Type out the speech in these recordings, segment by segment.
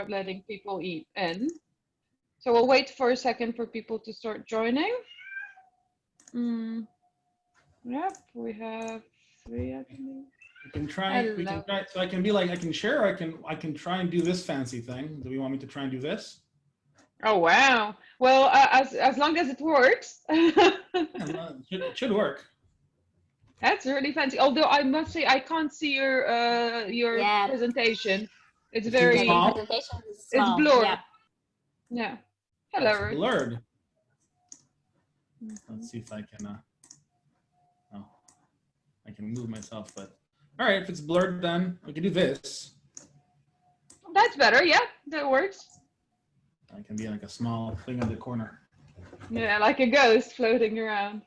letting people in. So we'll wait for a second for people to start joining. Yep, we have 3, I believe. We can try. So I can be like, I can share. I can try and do this fancy thing. Do we want me to try and do this? Oh wow! Well, as long as it works. It should work. That's really fancy. Although I must say I can't see your presentation. It's very small. Presentation is small. It's blurred. Yeah. Hello. It's blurred. Let's see if I can. Oh, I can move myself, but all right. If it's blurred, then we can do this. That's better. Yeah, that works. I can be like a small thing in the corner. Yeah, like a ghost floating around.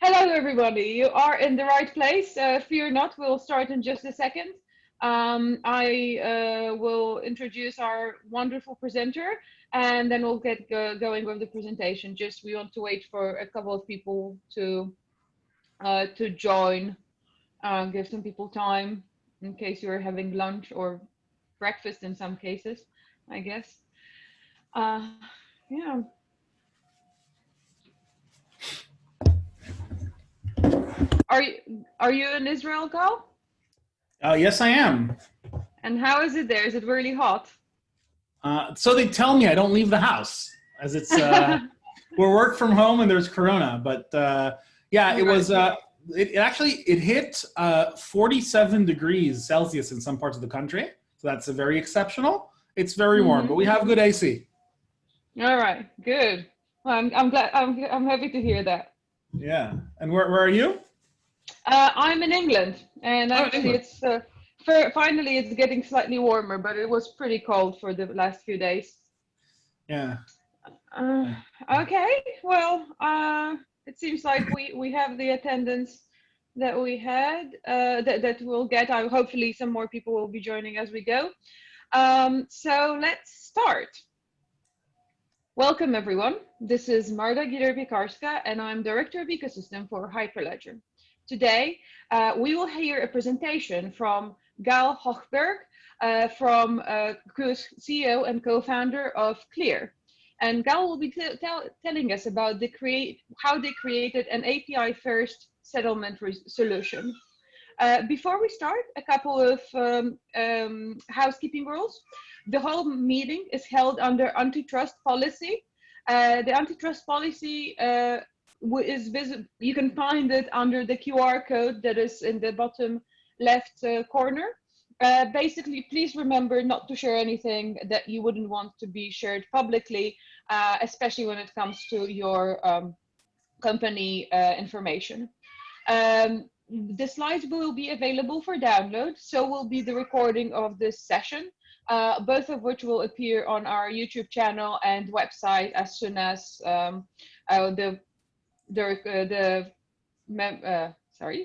Hello, everybody. You are in the right place. Fear not, we'll start in just a second. I will introduce our wonderful presenter, and then we'll get going with the presentation. Just we want to wait for a couple of people to join, give some people time in case you're having lunch or breakfast in some cases, I guess. Yeah. Are you in Israel, Gal? Yes, I am. And how is it there? Is it really hot? So they tell me I don't leave the house, as it's we're work from home and there's Corona. But yeah, it was. It hit 47 degrees Celsius in some parts of the country. So that's very exceptional. It's very warm, but we have good AC. All right, good. Well, I'm glad. I'm happy to hear that. Yeah, and where are you? I'm in England, and actually it's finally it's getting slightly warmer, but it was pretty cold for the last few days. Yeah. Okay, well, it seems like we have the attendance that we had, that we'll get. Hopefully some more people will be joining as we go. So let's start. Welcome, everyone. This is Marta Gider-Piekarska, and I'm Director of Ecosystem for Hyperledger. Today, we will hear a presentation from Gal Hochberg, from CEO and co-founder of Clear. And Gal will be telling us about how they created an API-first settlement solution. Before we start, a couple of housekeeping rules. The whole meeting is held under antitrust policy. The antitrust policy is visible. You can find it under the QR code that is in the bottom left corner. Basically, please remember not to share anything that you wouldn't want to be shared publicly, especially when it comes to your company information. The slides will be available for download, so will be the recording of this session, both of which will appear on our YouTube channel and website as soon as the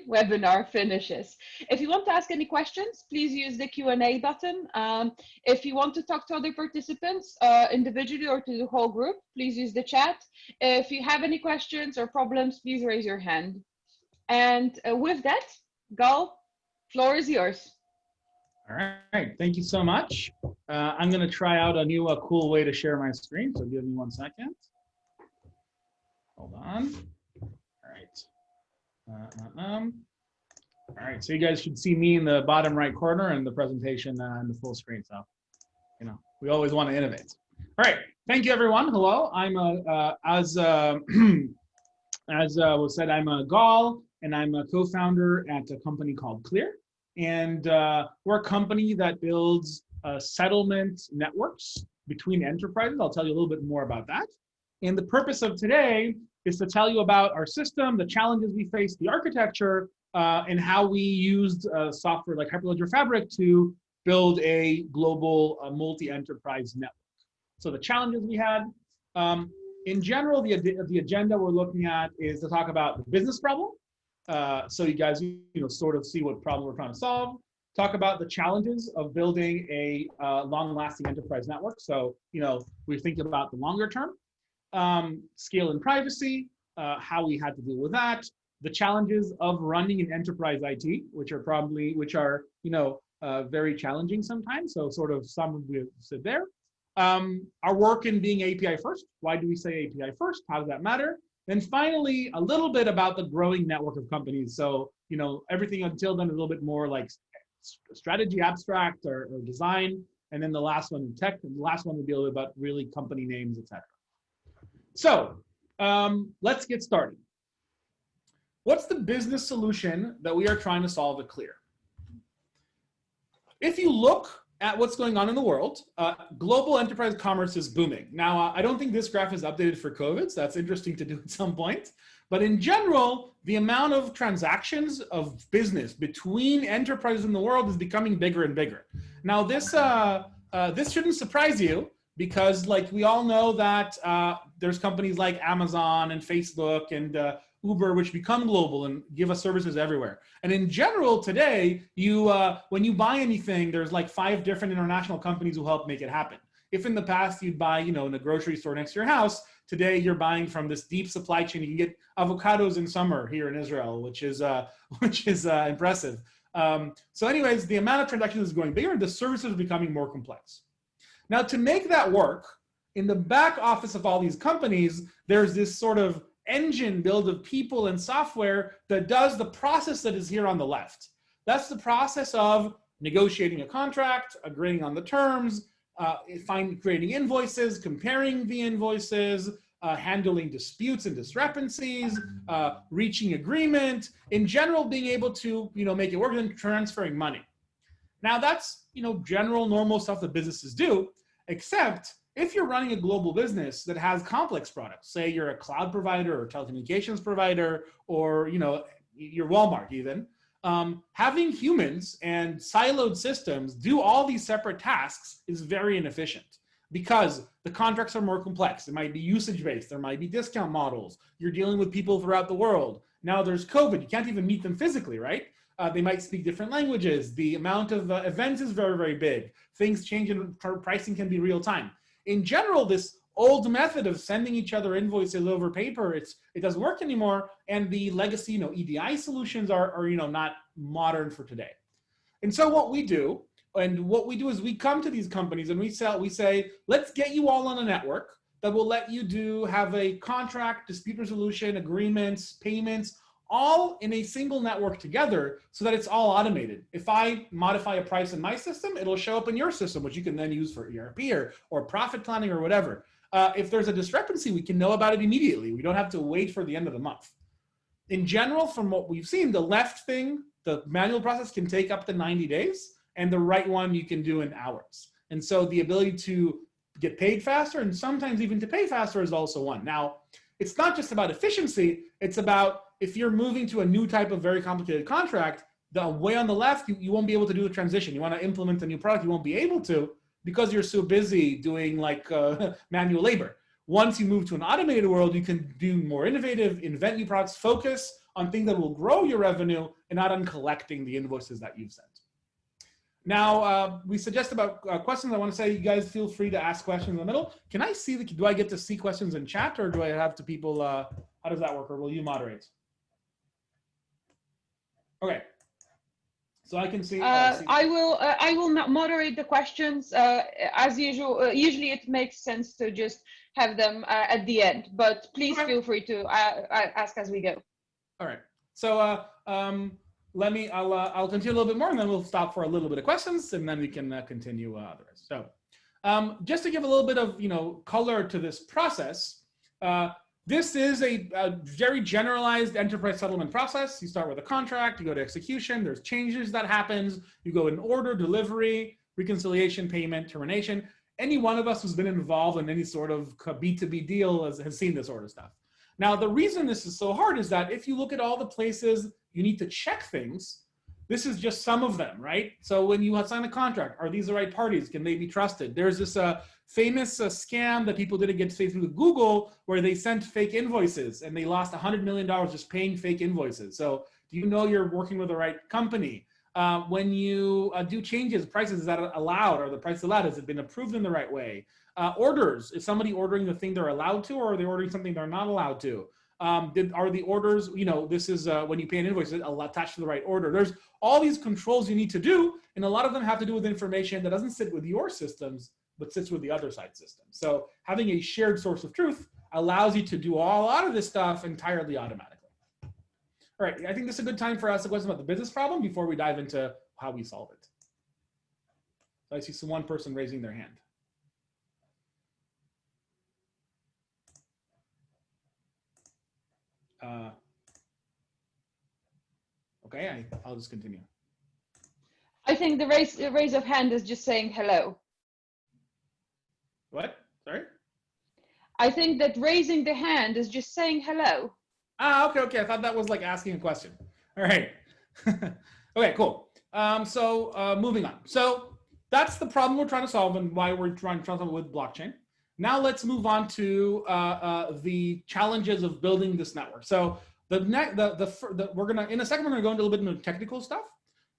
webinar finishes. If you want to ask any questions, please use the Q&A button. If you want to talk to other participants individually or to the whole group, please use the chat. If you have any questions or problems, please raise your hand. And with that, Gal, floor is yours. All right, thank you so much. I'm going to try out a new cool way to share my screen, so give me 1 second. Hold on. All right. All right, so you guys should see me in the bottom right corner and the presentation in the full screen. So, you know, we always want to innovate. All right, thank you, everyone. Hello, I'm as was said, I'm a Gal, and I'm a co-founder at a company called Clear. And we're a company that builds settlement networks between enterprises. I'll tell you a little bit more about that. And the purpose of today is to tell you about our system, the challenges we face, the architecture, and how we used software like Hyperledger Fabric to build a global multi-enterprise network. So the challenges we had, in general, the agenda we're looking at is to talk about the business problem. So you guys, sort of see what problem we're trying to solve. Talk about the challenges of building a long-lasting enterprise network. So, we're thinking about the longer term. Scale and privacy, how we had to deal with that. The challenges of running an enterprise IT, which are very challenging sometimes. So sort of some we sit there. Our work in being API first. Why do we say API first? How does that matter? Then finally, a little bit about the growing network of companies. So, you know, everything until then is a little bit more like strategy abstract or design. And then the last one, tech, and the last one will be a little bit about really company names, etc. So let's get started. What's the business solution that we are trying to solve at Clear? If you look at what's going on in the world, global enterprise commerce is booming. Now, I don't think this graph is updated for COVID, so that's interesting to do at some point. But in general, the amount of transactions of business between enterprises in the world is becoming bigger and bigger. Now, this shouldn't surprise you because, like, we all know that there's companies like Amazon and Facebook and Uber, which become global and give us services everywhere. And in general, today, when you buy anything, there's like 5 different international companies who help make it happen. If in the past you'd buy, you know, in a grocery store next to your house, today you're buying from this deep supply chain. You can get avocados in summer here in Israel, which is impressive. So anyways, the amount of transactions is going bigger and the services are becoming more complex. Now, to make that work, in the back office of all these companies, there's this sort of engine built of people and software that does the process that is here on the left. That's the process of negotiating a contract, agreeing on the terms, creating invoices, comparing the invoices, handling disputes and discrepancies, reaching agreement, in general, being able to, you know, make it work and transferring money. Now that's, you know, general normal stuff that businesses do, except if you're running a global business that has complex products, say you're a cloud provider or telecommunications provider, or, you know, you're Walmart even, having humans and siloed systems do all these separate tasks is very inefficient because the contracts are more complex. It might be usage-based. There might be discount models. You're dealing with people throughout the world. Now there's COVID. You can't even meet them physically, right? They might speak different languages. The amount of events is very, very big. Things change and pricing can be real time. In general, this old method of sending each other invoices over paper, it doesn't work anymore. And the legacy, you know, EDI solutions are you know, not modern for today. And so what we do is we come to these companies and we say, let's get you all on a network that will let you have a contract, dispute resolution, agreements, payments, all in a single network together so that it's all automated. If I modify a price in my system, it'll show up in your system, which you can then use for ERP or profit planning or whatever. If there's a discrepancy, we can know about it immediately. We don't have to wait for the end of the month. In general, from what we've seen, the left thing, the manual process can take up to 90 days, and the right one you can do in hours. And so the ability to get paid faster and sometimes even to pay faster is also one. Now, it's not just about efficiency, it's about if you're moving to a new type of very complicated contract, the way on the left, you won't be able to do the transition. You want to implement a new product, you won't be able to because you're so busy doing like manual labor. Once you move to an automated world, you can do more innovative, invent new products, focus on things that will grow your revenue and not on collecting the invoices that you've sent. Now, we suggest about questions. I want to say you guys feel free to ask questions in the middle. Can I see, do I get to see questions in chat or do I have to people, how does that work, or will you moderate? Okay, so I can see. I will moderate the questions as usual. Usually it makes sense to just have them at the end, but please feel free to ask as we go. All right, so I'll continue a little bit more and then we'll stop for a little bit of questions and then we can continue the rest. So just to give a little bit of, you know, color to this process, this is a very generalized enterprise settlement process. You start with a contract, you go to execution, there's changes that happens, you go in order, delivery, reconciliation, payment, termination. Any one of us who's been involved in any sort of B2B deal has seen this sort of stuff. Now, the reason this is so hard is that if you look at all the places you need to check things, this is just some of them, right? So when you sign a contract, are these the right parties? Can they be trusted? There's this famous scam that people did against Facebook with Google where they sent fake invoices and they lost $100 million just paying fake invoices. So do you know you're working with the right company? When you do changes, prices, is that allowed? Are the prices allowed? Has it been approved in the right way? Orders, is somebody ordering the thing they're allowed to, or are they ordering something they're not allowed to? Are the orders, this is when you pay an invoice, attached to the right order. There's all these controls you need to do, and a lot of them have to do with information that doesn't sit with your systems, but sits with the other side system. So having a shared source of truth allows you to do a lot of this stuff entirely automatically. All right, I think this is a good time for us to question about the business problem before we dive into how we solve it. So I see one person raising their hand. Okay, I'll just continue. I think the raise of hand is just saying hello. What? Sorry? I think that raising the hand is just saying hello. Ah, okay. I thought that was like asking a question. All right. Okay, cool. Moving on. So that's the problem we're trying to solve and why we're trying to solve it with blockchain. Now let's move on to the challenges of building this network. So we're gonna, in a second, we're gonna go into a little bit into technical stuff,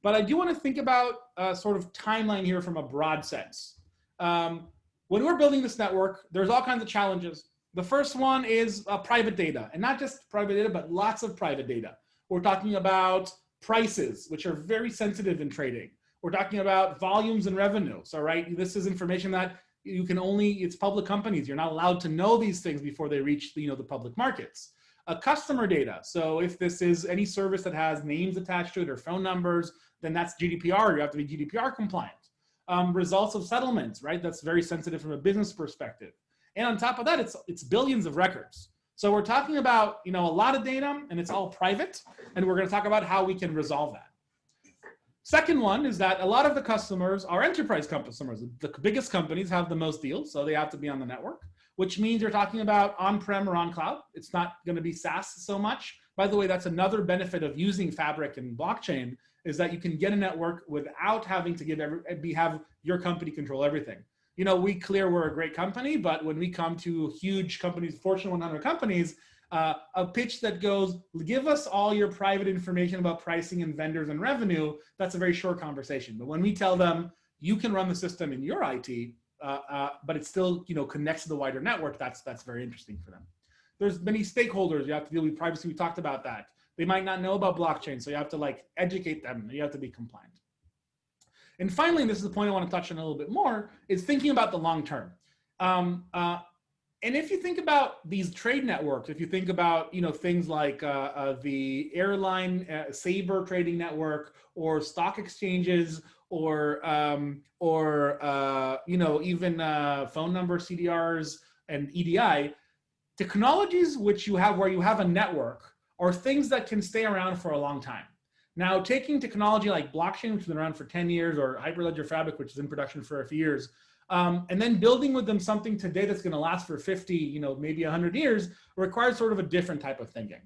but I do want to think about sort of timeline here from a broad sense. When we're building this network, there's all kinds of challenges. The first one is private data, and not just private data, but lots of private data. We're talking about prices, which are very sensitive in trading. We're talking about volumes and revenue. So, right, this is information that you can only, it's public companies. You're not allowed to know these things before they reach the public markets. Customer data. So if this is any service that has names attached to it or phone numbers, then that's GDPR. You have to be GDPR compliant. Results of settlements, right? That's very sensitive from a business perspective. And on top of that, it's billions of records. So we're talking about a lot of data, and it's all private, and we're going to talk about how we can resolve that. Second one is that a lot of the customers are enterprise customers. The biggest companies have the most deals, so they have to be on the network, which means you're talking about on-prem or on cloud. It's not going to be SaaS so much. By the way, that's another benefit of using Fabric and blockchain, is that you can get a network without having to have your company control everything. We're a great company, but when we come to huge companies, Fortune 100 companies, a pitch that goes, give us all your private information about pricing and vendors and revenue, that's a very short conversation. But when we tell them, you can run the system in your IT, but it still connects to the wider network, that's very interesting for them. There's many stakeholders. You have to deal with privacy. We talked about that. They might not know about blockchain, so you have to educate them. You have to be compliant. And finally, and this is the point I want to touch on a little bit more, is thinking about the long term. And if you think about these trade networks, if you think about things like the airline Sabre trading network, or stock exchanges, or even phone number CDRs and EDI, technologies where you have a network are things that can stay around for a long time. Now, taking technology like blockchain, which has been around for 10 years, or Hyperledger Fabric, which is in production for a few years, and then building with them something today that's going to last for 50, maybe 100 years, requires sort of a different type of thinking.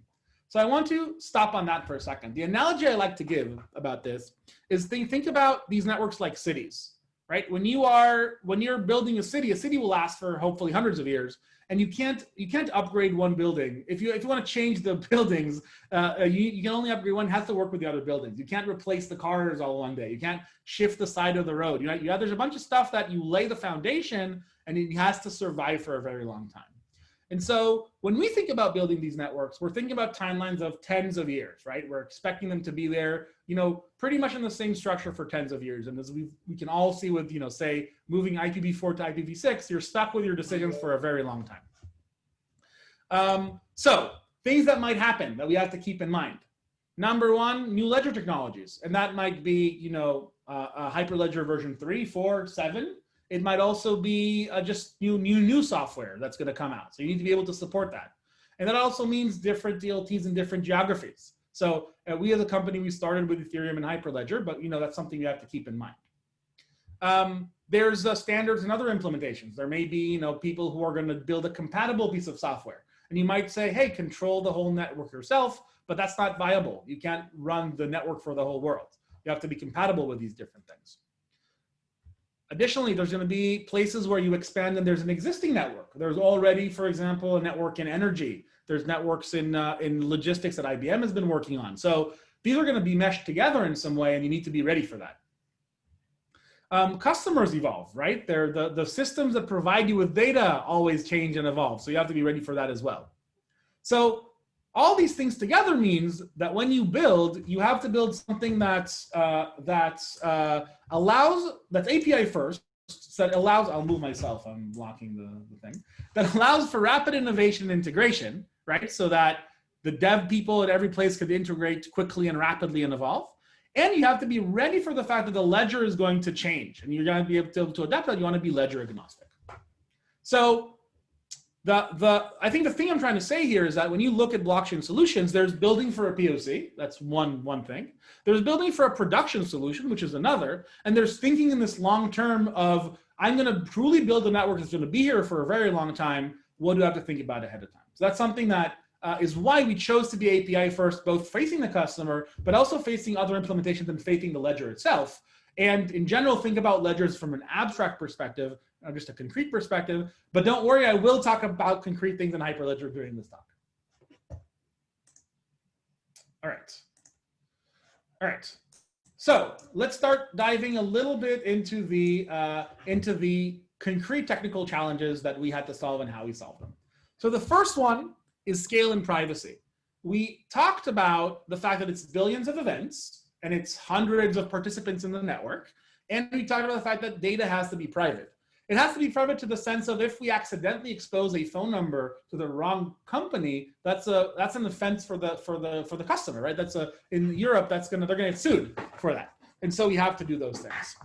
So I want to stop on that for a second. The analogy I like to give about this is think about these networks like cities, right? When you're building a city will last for hopefully hundreds of years. And you can't upgrade one building. If you want to change the buildings, you can only upgrade one. It has to work with the other buildings. You can't replace the cars all one day. You can't shift the side of the road. There's a bunch of stuff that you lay the foundation, and it has to survive for a very long time. And so when we think about building these networks, we're thinking about timelines of tens of years, right? We're expecting them to be there, pretty much in the same structure for tens of years. And as we can all see with, say, moving IPv4 to IPv6, you're stuck with your decisions for a very long time. So things that might happen that we have to keep in mind. Number one, new ledger technologies. And that might be, Hyperledger version 3, 4, 7. It might also be just new software that's going to come out. So you need to be able to support that. And that also means different DLTs in different geographies. So we as a company, we started with Ethereum and Hyperledger, but that's something you have to keep in mind. There's standards and other implementations. There may be people who are going to build a compatible piece of software. And you might say, hey, control the whole network yourself, but that's not viable. You can't run the network for the whole world. You have to be compatible with these different things. Additionally, there's going to be places where you expand and there's an existing network. There's already, for example, a network in energy. There's networks in logistics that IBM has been working on. So these are going to be meshed together in some way, and you need to be ready for that. Customers evolve, right? They're the systems that provide you with data always change and evolve. So you have to be ready for that as well. So all these things together means that when you build, you have to build something that's API first, so that allows, I'll move myself, I'm blocking the thing, that allows for rapid innovation and integration, right? So that the dev people at every place could integrate quickly and rapidly and evolve. And you have to be ready for the fact that the ledger is going to change, and you're going to be able to adapt that. You want to be ledger agnostic. So I think the thing I'm trying to say here is that when you look at blockchain solutions, there's building for a POC, that's one thing. There's building for a production solution, which is another. And there's thinking in this long term of, I'm going to truly build a network that's going to be here for a very long time. What do I have to think about ahead of time? So that's something that is why we chose to be API first, both facing the customer, but also facing other implementations and facing the ledger itself. And in general, think about ledgers from an abstract perspective, or just a concrete perspective. But don't worry, I will talk about concrete things in Hyperledger during this talk. All right. So let's start diving a little bit into the concrete technical challenges that we had to solve and how we solved them. So the first one is scale and privacy. We talked about the fact that it's billions of events and it's hundreds of participants in the network. And we talked about the fact that data has to be private. It has to be private to the sense of, if we accidentally expose a phone number to the wrong company, that's an offense for the customer, right? In Europe, they're gonna get sued for that. And so we have to do those things.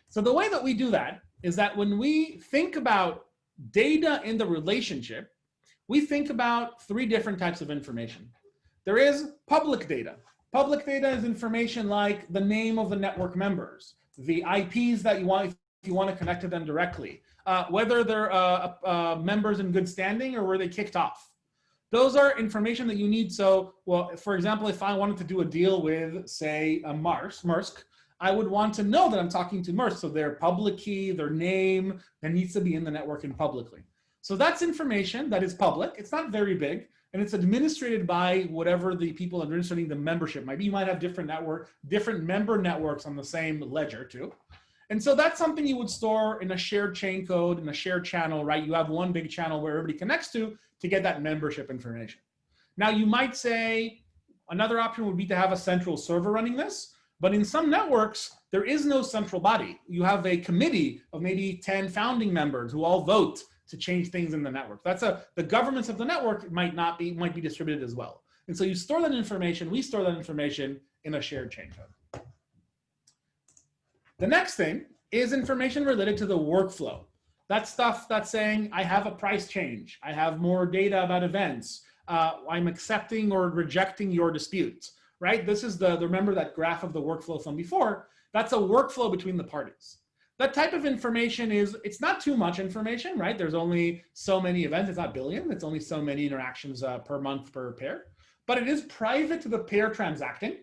So the way that we do that is that when we think about data in the relationship, we think about three different types of information. There is public data. Public data is information like the name of the network members, the IPs that you want, if you want to connect to them directly, whether they're members in good standing or were they kicked off. Those are information that you need. So, well, for example, if I wanted to do a deal with, say, Maersk, I would want to know that I'm talking to Maersk. So their public key, their name, that needs to be in the network and publicly. So that's information that is public. It's not very big, and it's administrated by whatever the people administrating the membership might be. You might have different member networks on the same ledger too. And so that's something you would store in a shared chain code, in a shared channel, right? You have one big channel where everybody connects to get that membership information. Now you might say another option would be to have a central server running this, but in some networks, there is no central body. You have a committee of maybe 10 founding members who all vote to change things in the network. The governance of the network might be distributed as well. And so you store that information, we store that information in a shared chain code. The next thing is information related to the workflow. That's stuff that's saying, I have a price change, I have more data about events, I'm accepting or rejecting your dispute, right? This is remember that graph of the workflow from before, that's a workflow between the parties. That type of information it's not too much information, right? There's only so many events, it's not billion, it's only so many interactions per month per pair, but it is private to the pair transacting.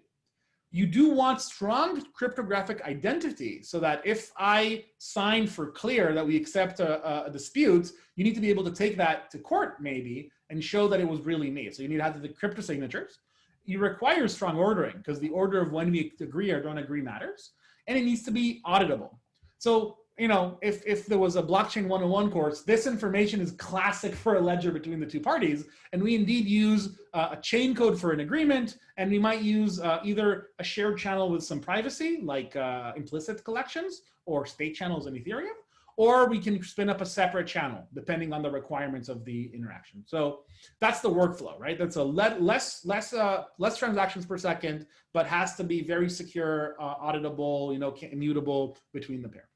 You do want strong cryptographic identity so that if I sign for clear that we accept a dispute, you need to be able to take that to court maybe and show that it was really me. So you need to have the crypto signatures. You require strong ordering because the order of when we agree or don't agree matters, and it needs to be auditable. So, if there was a blockchain 101 course, this information is classic for a ledger between the two parties. And we indeed use a chain code for an agreement. And we might use either a shared channel with some privacy, like implicit collections or state channels in Ethereum, or we can spin up a separate channel depending on the requirements of the interaction. So that's the workflow, right? That's less transactions per second, but has to be very secure, auditable, immutable between the pair.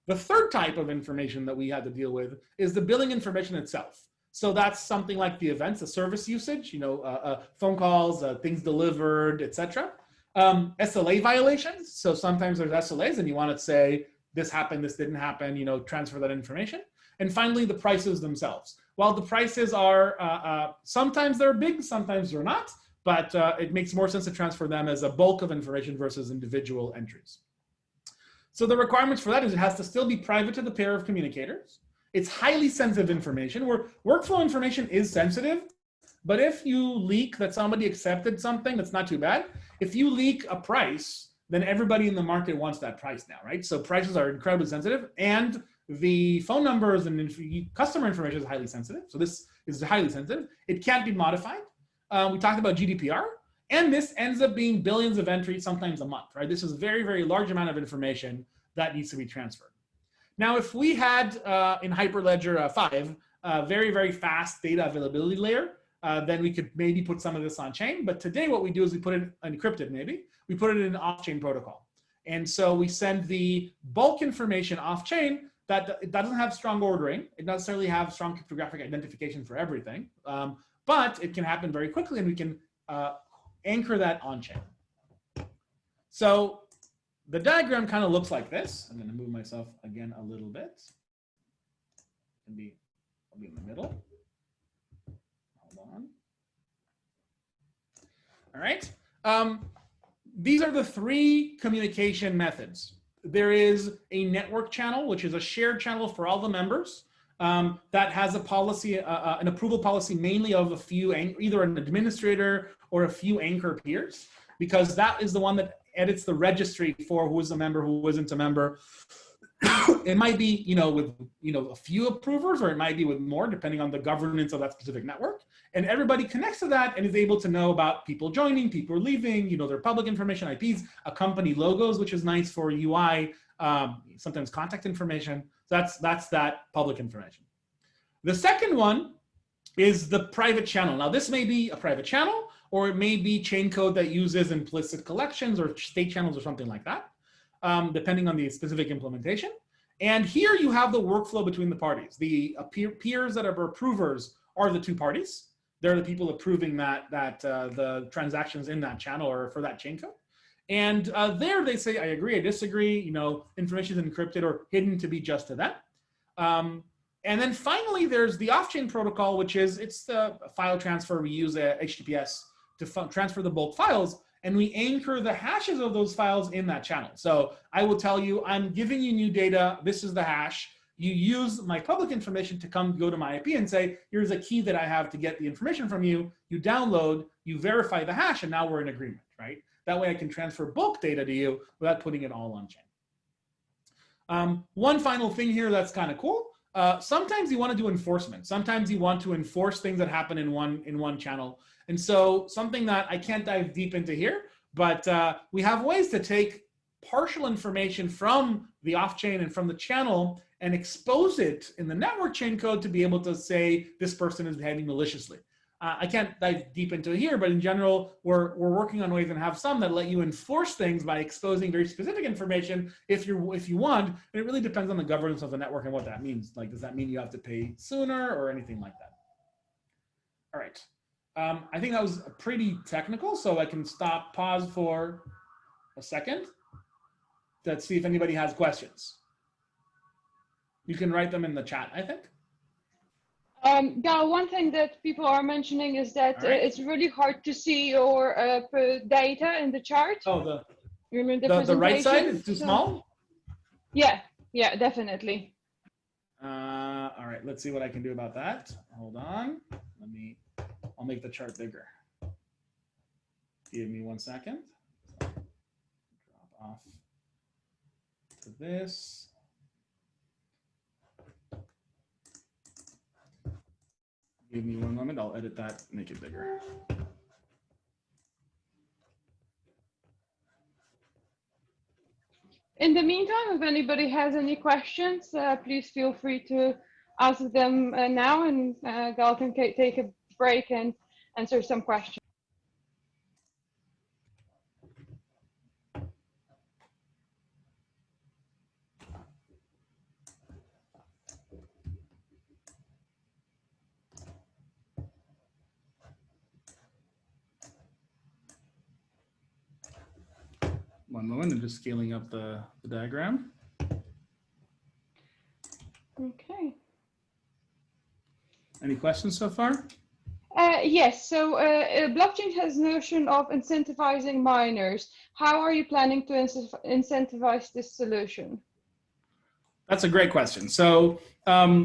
The third type of information that we had to deal with is the billing information itself. So that's something like the events, the service usage, phone calls, things delivered, etc. SLA violations. So sometimes there's SLAs and you want to say, this happened, this didn't happen, transfer that information. And finally, the prices themselves. While the prices are, sometimes they're big, sometimes they're not, but it makes more sense to transfer them as a bulk of information versus individual entries. So the requirements for that is it has to still be private to the pair of communicators. It's highly sensitive information, where workflow information is sensitive, but if you leak that somebody accepted something, that's not too bad. If you leak a price, then everybody in the market wants that price now, right? So prices are incredibly sensitive, and the phone numbers and customer information is highly sensitive. So this is highly sensitive. It can't be modified. We talked about GDPR, and this ends up being billions of entries, sometimes a month, right? This is a very, very large amount of information that needs to be transferred. Now, if we had in Hyperledger 5, a very, very fast data availability layer, then we could maybe put some of this on chain. But today what we do is we put it encrypted, maybe. We put it in an off-chain protocol. And so we send the bulk information off-chain that it doesn't have strong ordering. It doesn't necessarily have strong cryptographic identification for everything. But it can happen very quickly, and we can anchor that on-chain. So the diagram kind of looks like this. I'm going to move myself again a little bit. I'll be in the middle. Hold on. All right. These are the three communication methods. There is a network channel, which is a shared channel for all the members that has a policy, an approval policy mainly of a few, either an administrator or a few anchor peers, because that is the one that edits the registry for who is a member, who isn't a member. It might be, with, a few approvers, or it might be with more, depending on the governance of that specific network. And everybody connects to that and is able to know about people joining, people leaving, their public information, IPs, company logos, which is nice for UI, sometimes contact information. So that's that public information. The second one is the private channel. Now, this may be a private channel, or it may be chain code that uses implicit collections or state channels or something like that, depending on the specific implementation. And here you have the workflow between the parties. The peers that are approvers are the two parties. They're the people approving the transactions in that channel or for that chain code. And there they say, I agree, I disagree, information is encrypted or hidden to be just to them. And then finally, there's the off-chain protocol, which is, it's the file transfer. We use HTTPS to transfer the bulk files, and we anchor the hashes of those files in that channel. So I will tell you, I'm giving you new data. This is the hash. You use my public information to go to my IP and say, here's a key that I have to get the information from you. You download, you verify the hash, and now we're in agreement, right? That way I can transfer bulk data to you without putting it all on chain. One final thing here that's kind of cool. Sometimes you want to do enforcement. Sometimes you want to enforce things that happen in one channel. And so something that I can't dive deep into here, but we have ways to take partial information from the off-chain and from the channel and expose it in the network chain code to be able to say this person is behaving maliciously. I can't dive deep into it here, but in general, we're working on ways and have some that let you enforce things by exposing very specific information if you want. And it really depends on the governance of the network and what that means. Like, does that mean you have to pay sooner or anything like that? All right. I think that was pretty technical, so I can pause for a second. Let's see if anybody has questions. You can write them in the chat, I think. Yeah, one thing that people are mentioning is that it's really hard to see your data in the chart. Oh, the right side is too small? Yeah, definitely. All right, let's see what I can do about that. Hold on. I'll make the chart bigger. Give me 1 second. Drop off to this. Give me 1 moment. I'll edit that, make it bigger. In the meantime, if anybody has any questions, please feel free to ask them now, and Gal can take a break and answer some questions. One moment, I'm just scaling up the diagram. Okay. Any questions so far? Yes, so blockchain has notion of incentivizing miners. How are you planning to incentivize this solution? That's a great question. So I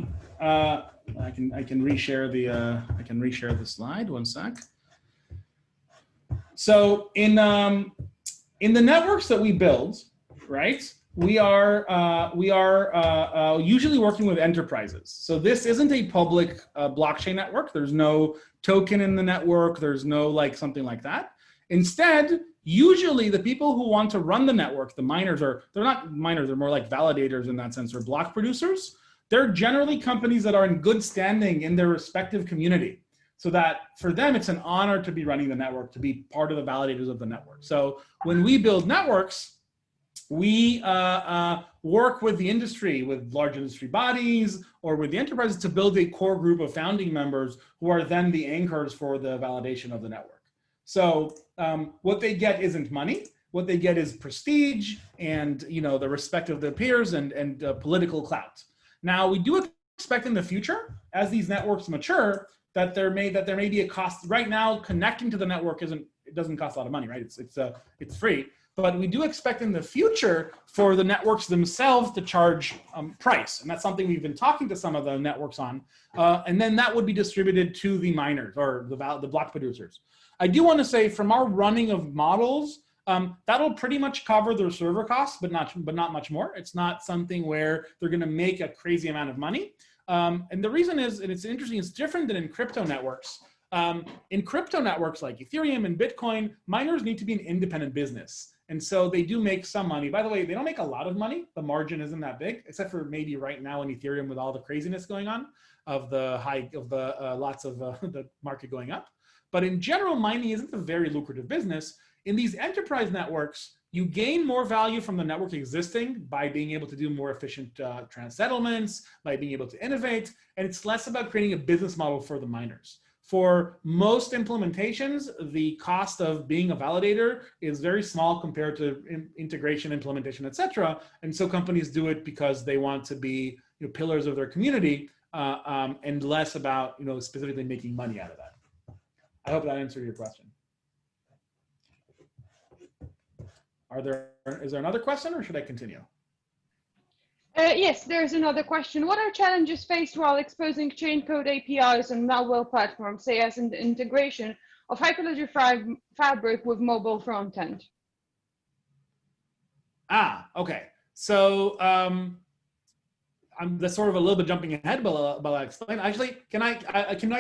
can reshare the slide. 1 sec. So in the networks that we build, right? we are usually working with enterprises. So this isn't a public blockchain network. There's no token in the network. There's no like something like that. Instead, usually the people who want to run the network, the miners they're not miners, they're more like validators in that sense, or block producers. They're generally companies that are in good standing in their respective community. So that for them, it's an honor to be running the network, to be part of the validators of the network. So when we build networks, we work with the industry, with large industry bodies, or with the enterprises to build a core group of founding members who are then the anchors for the validation of the network. So what they get isn't money. What they get is prestige and the respect of their peers and political clout. Now, we do expect in the future, as these networks mature, that there may be a cost. Right now, connecting to the network doesn't cost a lot of money, right? It's free. But we do expect in the future for the networks themselves to charge price. And that's something we've been talking to some of the networks on. And then that would be distributed to the miners or the block producers. I do want to say from our running of models, that'll pretty much cover their server costs, but not much more. It's not something where they're going to make a crazy amount of money. And the reason is, and it's interesting, it's different than in crypto networks. In crypto networks like Ethereum and Bitcoin, miners need to be an independent business. And so they do make some money. By the way, they don't make a lot of money. The margin isn't that big, except for maybe right now in Ethereum with all the craziness going on of the lots of the market going up. But in general, mining isn't a very lucrative business. In these enterprise networks, you gain more value from the network existing by being able to do more efficient settlements, by being able to innovate, and it's less about creating a business model for the miners. For most implementations, the cost of being a validator is very small compared to integration, implementation, et cetera. And so companies do it because they want to be pillars of their community and less about specifically making money out of that. I hope that answered your question. Is there another question or should I continue? Yes, there's another question. What are challenges faced while exposing chain code APIs on mobile platforms, say as in the integration of Hyperledger Fabric with mobile frontend? Okay. So I'm sort of a little bit jumping ahead, but I'll explain. Actually, can I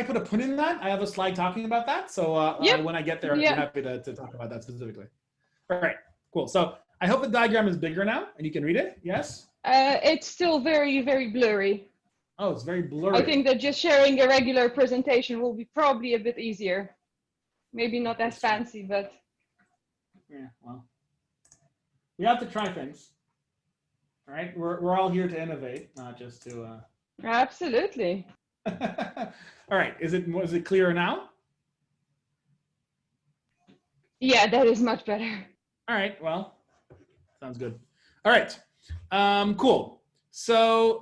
put a put in that? I have a slide talking about that. So yep. When I get there, I'd be happy to talk about that specifically. All right, cool. So I hope the diagram is bigger now and you can read it. Yes? It's still very, very blurry. Oh, it's very blurry. I think that just sharing a regular presentation will be probably a bit easier. Maybe not as fancy, but. Yeah, well, we have to try things. All right, we're all here to innovate, not just to. Absolutely. All right, is it clearer now? Yeah, that is much better. All right, well, sounds good. All right. Cool. So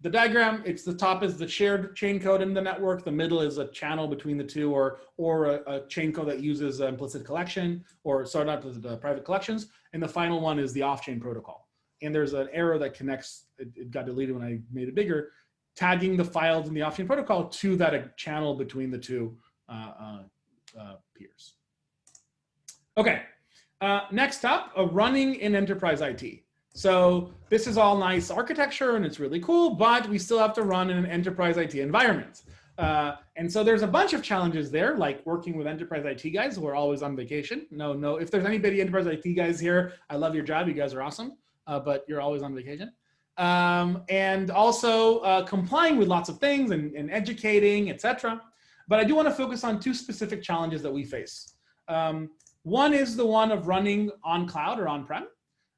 the diagram, the top is the shared chain code in the network. The middle is a channel between the two, or a chain code that uses implicit collection, or sorry, not implicit, private collections. And the final one is the off-chain protocol. And there's an arrow that connects, it got deleted when I made it bigger, tagging the files in the off-chain protocol to that channel between the two peers. Okay. Next up, running in enterprise IT. So this is all nice architecture and it's really cool, but we still have to run in an enterprise IT environment. And so there's a bunch of challenges there, like working with enterprise IT guys who are always on vacation. No, if there's anybody enterprise IT guys here, I love your job. You guys are awesome, but you're always on vacation. And also complying with lots of things and educating, etc. But I do want to focus on two specific challenges that we face. One is the one of running on cloud or on-prem,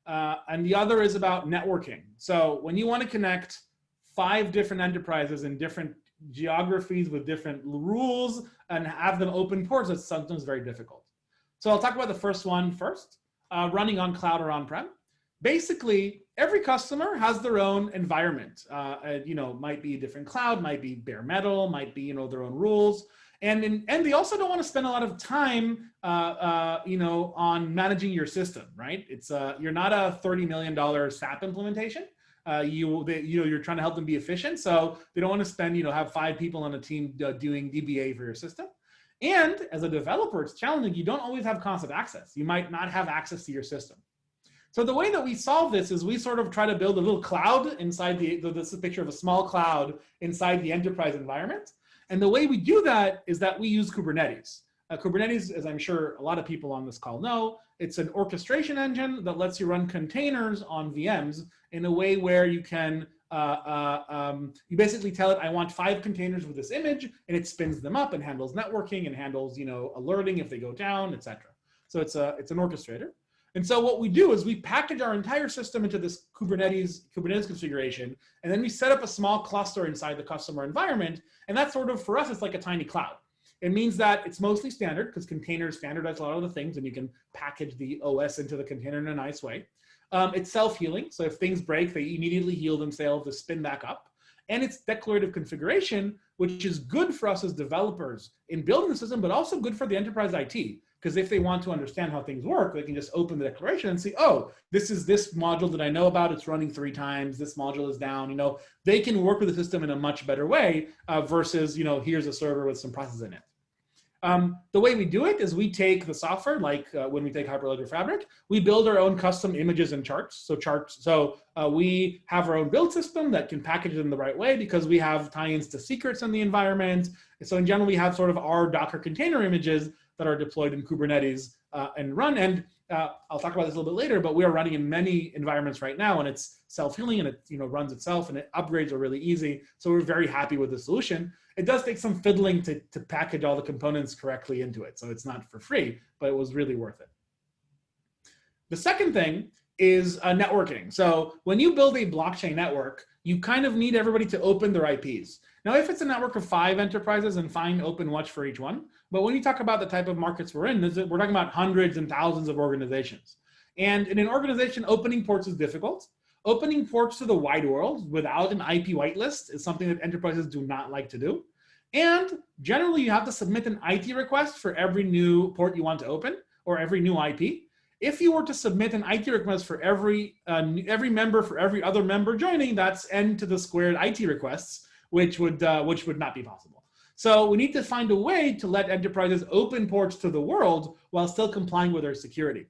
and the other is about networking. So when you want to connect 5 different enterprises in different geographies with different rules and have them open ports, it's sometimes very difficult. So I'll talk about the first one first, running on cloud or on-prem. Basically, every customer has their own environment. Might be a different cloud, might be bare metal, might be their own rules. And they also don't want to spend a lot of time, on managing your system, right? It's you're not a $30 million SAP implementation. You're trying to help them be efficient, so they don't want to spend, have 5 people on a team doing DBA for your system. And as a developer, it's challenging. You don't always have constant access. You might not have access to your system. So the way that we solve this is we sort of try to build a little cloud inside this is a picture of a small cloud inside the enterprise environment. And the way we do that is that we use Kubernetes. Kubernetes, as I'm sure a lot of people on this call know, it's an orchestration engine that lets you run containers on VMs in a way where you can, you basically tell it, I want 5 containers with this image, and it spins them up and handles networking and handles, alerting if they go down, etc. So it's an orchestrator. And so what we do is we package our entire system into this Kubernetes configuration, and then we set up a small cluster inside the customer environment. And that's sort of, for us, it's like a tiny cloud. It means that it's mostly standard because containers standardize a lot of the things, and you can package the OS into the container in a nice way. It's self-healing, so if things break, they immediately heal themselves to spin back up. And it's declarative configuration, which is good for us as developers in building the system, but also good for the enterprise IT. Because if they want to understand how things work, they can just open the declaration and see, oh, this is this module that I know about, it's running 3 times, this module is down. They can work with the system in a much better way versus, here's a server with some processes in it. The way we do it is we take the software, like when we take Hyperledger Fabric, we build our own custom images and charts. So we have our own build system that can package it in the right way because we have tie-ins to secrets in the environment. So in general, we have sort of our Docker container images that are deployed in Kubernetes and run. And I'll talk about this a little bit later, but we are running in many environments right now, and it's self-healing, and it runs itself, and upgrades are really easy. So we're very happy with the solution. It does take some fiddling to package all the components correctly into it. So it's not for free, but it was really worth it. The second thing is networking. So when you build a blockchain network, you kind of need everybody to open their IPs. Now, if it's a network of 5 enterprises, and fine, open watch for each one. But when you talk about the type of markets we're in, we're talking about hundreds and thousands of organizations. And in an organization, opening ports is difficult. Opening ports to the wide world without an IP whitelist is something that enterprises do not like to do. And generally, you have to submit an IT request for every new port you want to open or every new IP. If you were to submit an IT request for every member for every other member joining, that's n to the squared IT requests, which would not be possible. So we need to find a way to let enterprises open ports to the world while still complying with their security.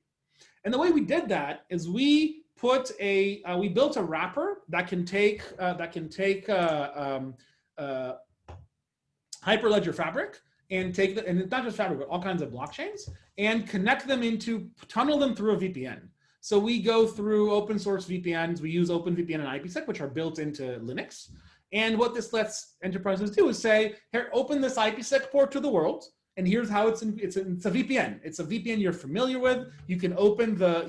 And the way we did that is we built a wrapper that can take Hyperledger Fabric and and it's not just Fabric, but all kinds of blockchains, and connect them tunnel them through a VPN. So we go through open source VPNs. We use OpenVPN and IPsec, which are built into Linux. And what this lets enterprises do is say, here, open this IPsec port to the world. And here's how it's a VPN. It's a VPN you're familiar with. You can open the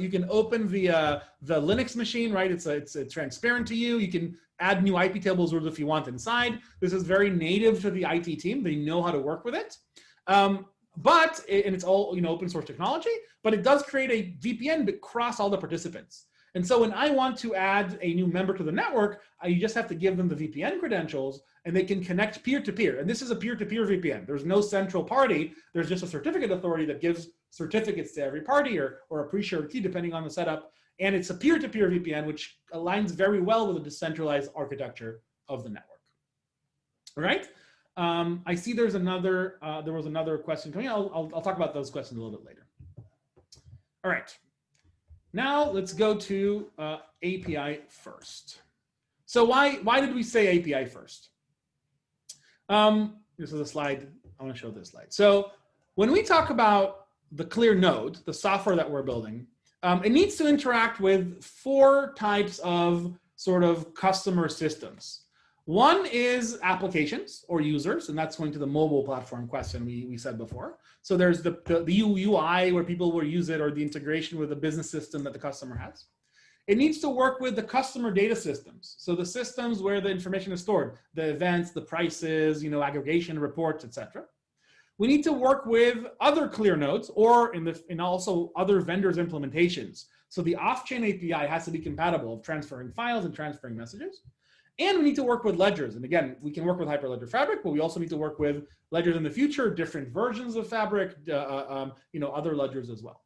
Linux machine, right? It's transparent to you. You can add new IP tables if you want inside. This is very native to the IT team. They know how to work with it. And it's all open source technology, but it does create a VPN across all the participants. And so when I want to add a new member to the network, you just have to give them the VPN credentials, and they can connect peer-to-peer. And this is a peer-to-peer VPN. There's no central party. There's just a certificate authority that gives certificates to every party or a pre-shared key, depending on the setup. And it's a peer-to-peer VPN, which aligns very well with the decentralized architecture of the network. All right. I see there was another question coming. I'll talk about those questions a little bit later. All right. Now let's go to API first. So why did we say API first? This is a slide. I want to show this slide. So when we talk about the Clear node, the software that we're building, it needs to interact with 4 types of sort of customer systems. One is applications or users, and that's going to the mobile platform question we said before. So there's the UI where people will use it, or the integration with the business system that the customer has. It needs to work with the customer data systems. So the systems where the information is stored, the events, the prices, aggregation reports, etc. We need to work with other Clear nodes or in also other vendors' implementations. So the off-chain API has to be compatible of transferring files and transferring messages. And we need to work with ledgers. And again, we can work with Hyperledger Fabric, but we also need to work with ledgers in the future, different versions of Fabric, other ledgers as well.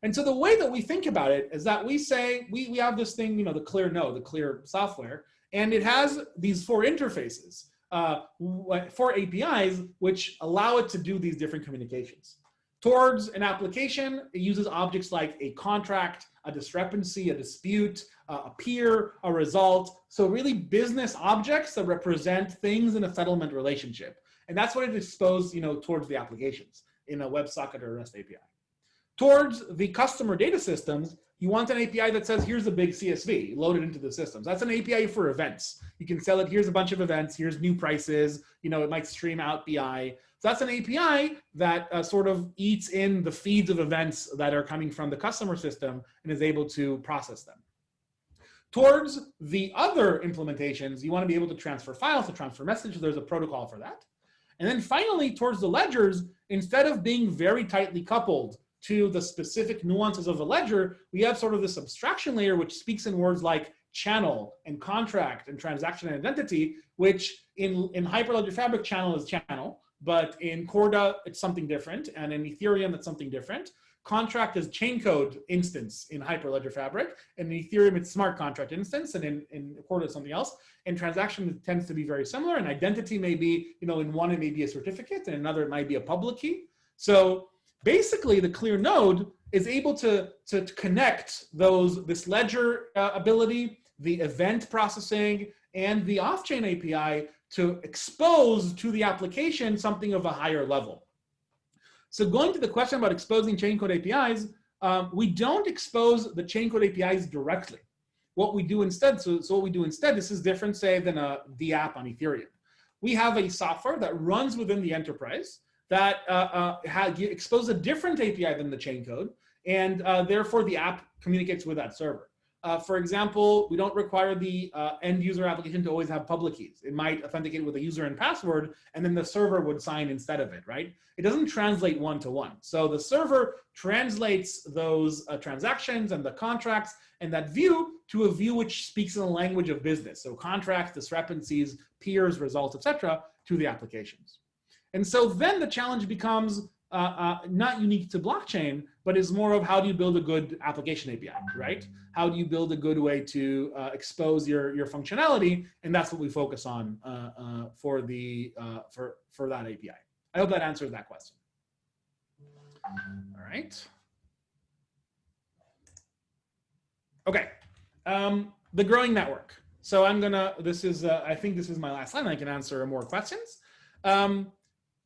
And so the way that we think about it is that we say, we have this thing, the Clear node, the Clear software, and it has these 4 interfaces, 4 APIs, which allow it to do these different communications. Towards an application, it uses objects like a contract, a discrepancy, a dispute, a peer, a result. So really business objects that represent things in a settlement relationship. And that's what it exposed, towards the applications in a WebSocket or REST API. Towards the customer data systems, you want an API that says, here's a big CSV loaded into the systems. That's an API for events. You can sell it, here's a bunch of events, here's new prices, it might stream out BI. So that's an API that sort of eats in the feeds of events that are coming from the customer system and is able to process them. Towards the other implementations, you want to be able to transfer files, to transfer messages. There's a protocol for that. And then finally, towards the ledgers, instead of being very tightly coupled to the specific nuances of a ledger, we have sort of this abstraction layer which speaks in words like channel and contract and transaction and identity, which in Hyperledger Fabric, channel is channel, but in Corda, it's something different, and in Ethereum, it's something different. Contract is chain code instance in Hyperledger Fabric, and in Ethereum, it's smart contract instance, and in Corda, it's something else. And transaction tends to be very similar, and identity may be, in one, it may be a certificate, and another, it might be a public key. So basically, the Clear node is able to connect this ledger ability, the event processing, and the off-chain API to expose to the application something of a higher level. So going to the question about exposing chain code APIs, we don't expose the chain code APIs directly. What we do instead, so what we do instead, this is different, say, than the app on Ethereum. We have a software that runs within the enterprise that exposes a different API than the chain code, and therefore the app communicates with that server. For example, we don't require the end user application to always have public keys. It might authenticate with a user and password, and then the server would sign instead of it, right? It doesn't translate one-to-one. So the server translates those transactions and the contracts and that view to a view which speaks in the language of business. So contracts, discrepancies, peers, results, etc., to the applications. And so then the challenge becomes not unique to blockchain, but is more of how do you build a good application API, right? How do you build a good way to expose your functionality? And that's what we focus on for that API. I hope that answers that question. All right. Okay. The growing network. So I'm gonna, I think this is my last slide, and I can answer more questions.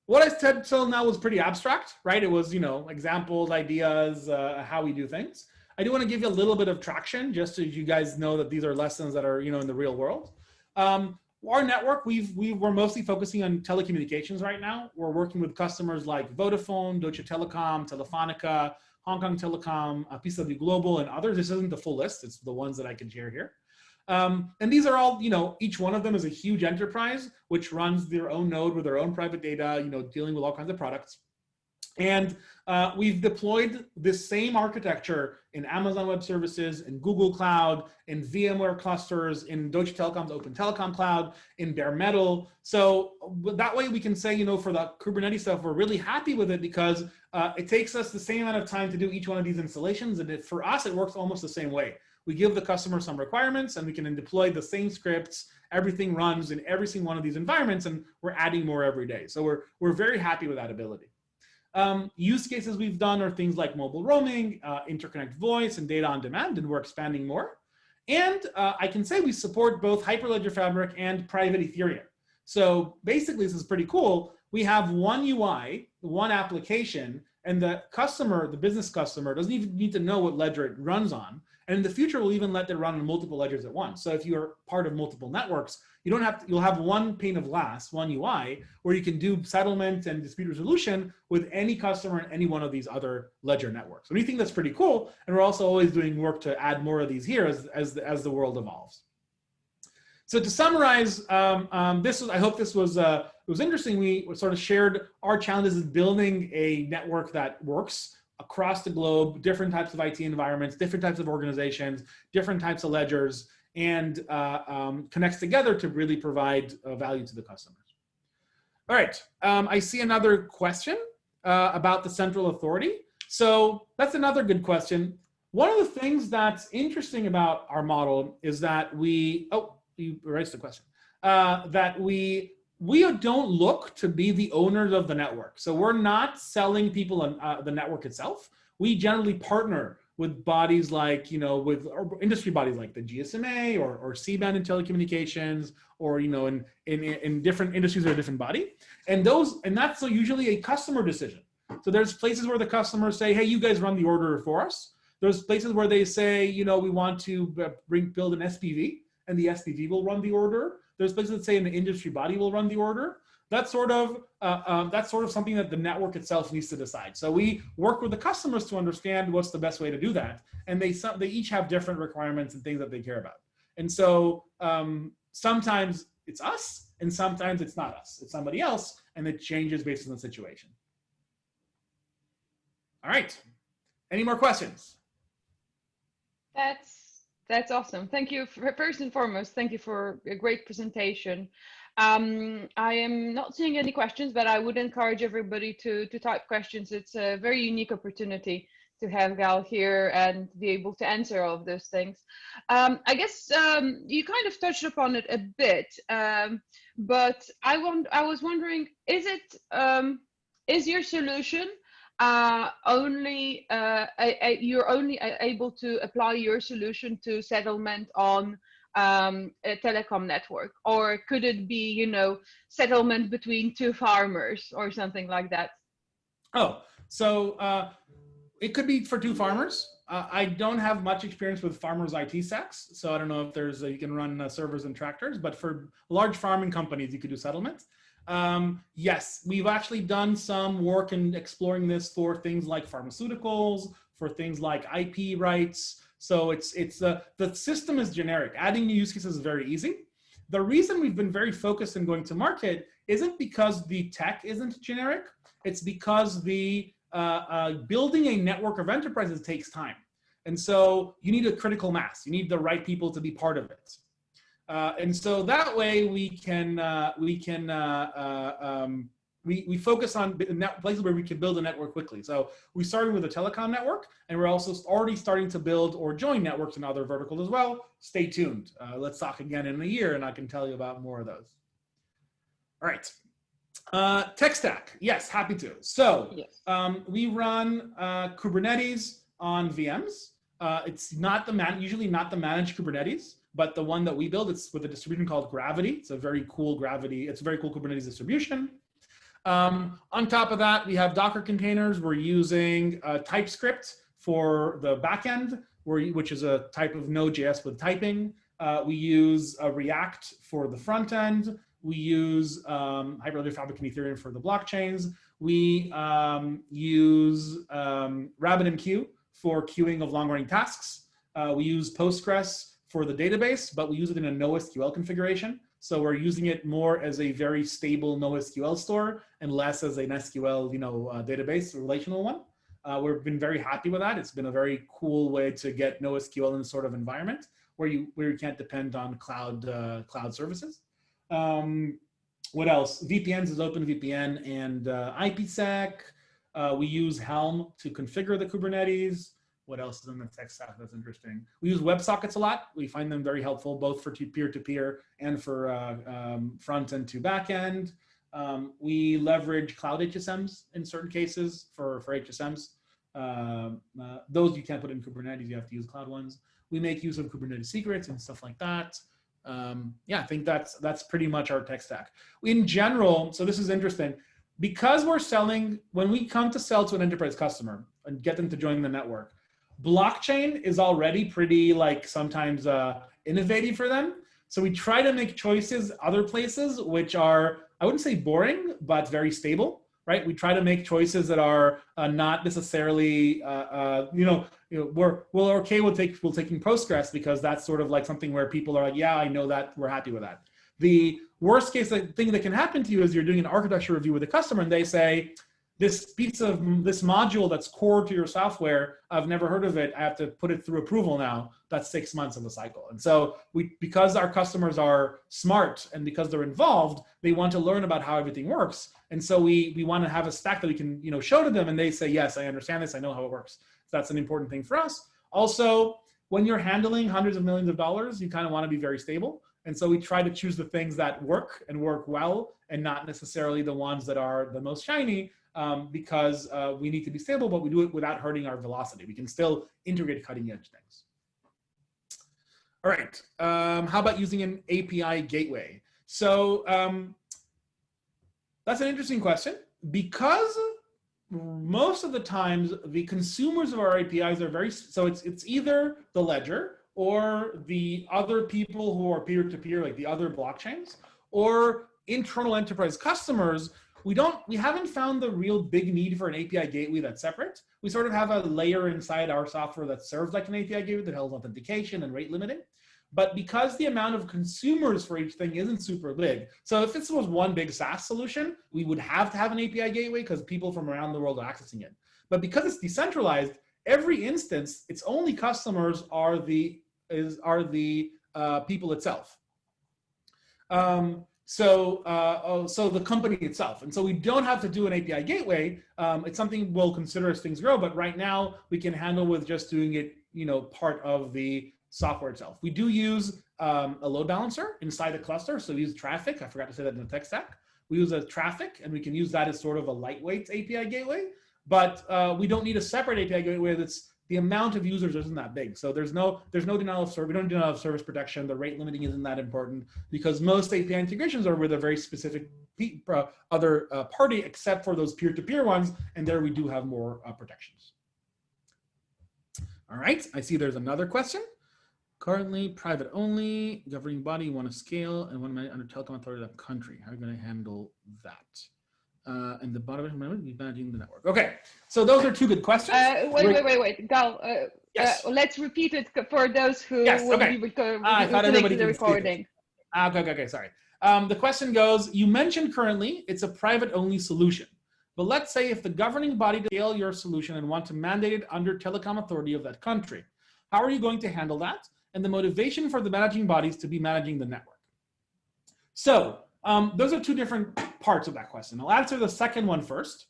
What I said till now was pretty abstract, right? It was, examples, ideas, how we do things. I do want to give you a little bit of traction, just so you guys know that these are lessons that are, in the real world. Our network, we're mostly focusing on telecommunications right now. We're working with customers like Vodafone, Deutsche Telekom, Telefonica, Hong Kong Telecom, PCW Global, and others. This isn't the full list. It's the ones that I can share here. And these are all, each one of them is a huge enterprise, which runs their own node with their own private data, dealing with all kinds of products. And we've deployed this same architecture in Amazon Web Services, in Google Cloud, in VMware clusters, in Deutsche Telekom's Open Telecom Cloud, in bare metal. So that way we can say, for the Kubernetes stuff, we're really happy with it because it takes us the same amount of time to do each one of these installations. And for us, it works almost the same way. We give the customer some requirements, and we can then deploy the same scripts. Everything runs in every single one of these environments, and we're adding more every day. So we're very happy with that ability. Use cases we've done are things like mobile roaming, interconnect voice, and data on demand, and we're expanding more. And I can say we support both Hyperledger Fabric and private Ethereum. So basically, this is pretty cool. We have one UI, one application, and the customer, the business customer, doesn't even need to know what ledger it runs on. And in the future, we'll even let it run on multiple ledgers at once. So if you're part of multiple networks, you'll have one pane of glass, one UI, where you can do settlement and dispute resolution with any customer in any one of these other ledger networks. And we think that's pretty cool. And we're also always doing work to add more of these here as the world evolves. So to summarize, I hope this was interesting. We sort of shared our challenges in building a network that works across the globe, different types of IT environments, different types of organizations, different types of ledgers, and connects together to really provide value to the customers. All right, I see another question about the central authority. So that's another good question. One of the things that's interesting about our model is that you raised the question, that we we don't look to be the owners of the network. So we're not selling people on the network itself. We generally partner with bodies like, with industry bodies like the GSMA or C-band in telecommunications, or, in different industries or a different body. And that's usually a customer decision. So there's places where the customers say, hey, you guys run the order for us. There's places where they say, we want to build an SPV, and the SPV will run the order. There's places that say an industry body will run the order. That's sort of something that the network itself needs to decide. So we work with the customers to understand what's the best way to do that, and they each have different requirements and things that they care about. And so sometimes it's us, and sometimes it's not us. It's somebody else, and it changes based on the situation. All right. Any more questions? That's awesome. Thank you. First and foremost, thank you for a great presentation. I am not seeing any questions, but I would encourage everybody to type questions. It's a very unique opportunity to have Gal here and be able to answer all of those things. I guess you kind of touched upon it a bit, but I was wondering, is your solution you're only able to apply your solution to settlement on a telecom network, or could it be, settlement between two farmers or something like that? Oh, so it could be for two farmers. I don't have much experience with farmers' IT stacks, so I don't know if you can run servers and tractors, but for large farming companies, you could do settlement. Yes, we've actually done some work in exploring this for things like pharmaceuticals, for things like IP rights. So the system is generic. Adding new use cases is very easy. The reason we've been very focused on going to market isn't because the tech isn't generic. It's because the building a network of enterprises takes time. And so you need a critical mass. You need the right people to be part of it. And so that way we focus on places where we can build a network quickly. So we started with a telecom network, and we're also already starting to build or join networks in other verticals as well. Stay tuned. Let's talk again in a year, and I can tell you about more of those. All right. Tech stack. Yes, happy to. So yes. We run Kubernetes on VMs. It's not usually not the managed Kubernetes, but the one that we build. It's with a distribution called Gravity. It's a very cool Kubernetes distribution. On top of that, we have Docker containers. We're using TypeScript for the backend, which is a type of Node.js with typing. We use React for the front end. We use Hyperledger Fabric and Ethereum for the blockchains. We use RabbitMQ for queuing of long-running tasks. We use Postgres for the database, but we use it in a NoSQL configuration. So we're using it more as a very stable NoSQL store and less as an SQL, database, a relational one. We've been very happy with that. It's been a very cool way to get NoSQL in this sort of environment where you can't depend on cloud services. What else? VPNs is OpenVPN and IPsec. We use Helm to configure the Kubernetes. What else is in the tech stack that's interesting? We use WebSockets a lot. We find them very helpful, both for peer-to-peer and for front-end to back-end. We leverage cloud HSMs in certain cases for HSMs. Those you can't put in Kubernetes, you have to use cloud ones. We make use of Kubernetes secrets and stuff like that. Yeah, I think that's pretty much our tech stack. In general, so this is interesting, because when we come to sell to an enterprise customer and get them to join the network, blockchain is already pretty sometimes innovative for them. So we try to make choices other places which are, I wouldn't say boring, but very stable, right? We try to make choices that are not necessarily, we're okay with taking Postgres because that's sort of like something where people are like, yeah, I know that, we're happy with that. The worst case thing that can happen to you is you're doing an architecture review with a customer and they say, this module that's core to your software, I've never heard of it. I have to put it through approval now. That's 6 months of the cycle. And so because our customers are smart and because they're involved, they want to learn about how everything works. And so we want to have a stack that we can show to them and they say, yes, I understand this. I know how it works. So that's an important thing for us. Also, when you're handling hundreds of millions of dollars, you kind of want to be very stable. And so we try to choose the things that work and work well, and not necessarily the ones that are the most shiny, because we need to be stable, but we do it without hurting our velocity. We can still integrate cutting edge things. All right, how about using an API gateway? So that's an interesting question, because most of the times the consumers of our APIs are so it's either the ledger or the other people who are peer-to-peer, like the other blockchains, or internal enterprise customers. We haven't found the real big need for an API gateway that's separate. We sort of have a layer inside our software that serves like an API gateway that holds authentication and rate limiting. But because the amount of consumers for each thing isn't super big, so if this was one big SaaS solution, we would have to have an API gateway because people from around the world are accessing it. But because it's decentralized, every instance, its only customers are the people itself. So the company itself. And so we don't have to do an API gateway. It's something we'll consider as things grow, but right now we can handle with just doing it, part of the software itself. We do use a load balancer inside the cluster. So we use traffic. I forgot to say that in the tech stack. We use a traffic, and we can use that as sort of a lightweight API gateway, but we don't need a separate API gateway that's the amount of users isn't that big. So there's no denial of service. We don't do denial of service protection. The rate limiting isn't that important because most API integrations are with a very specific other party, except for those peer-to-peer ones. And there we do have more protections. All right, I see there's another question. Currently private only, governing body, want to scale, and want to manage under telecom authority of that country. How are you going to handle that? And the bottom of it, be managing the network. Okay, so those are two good questions. Wait, Gal. Yes. Let's repeat it for those who will be listening to the recording. Okay, sorry. The question goes, you mentioned currently it's a private-only solution, but let's say if the governing body scale your solution and want to mandate it under telecom authority of that country, how are you going to handle that? And the motivation for the managing bodies to be managing the network. So those are two different parts of that question. I'll answer the second one first.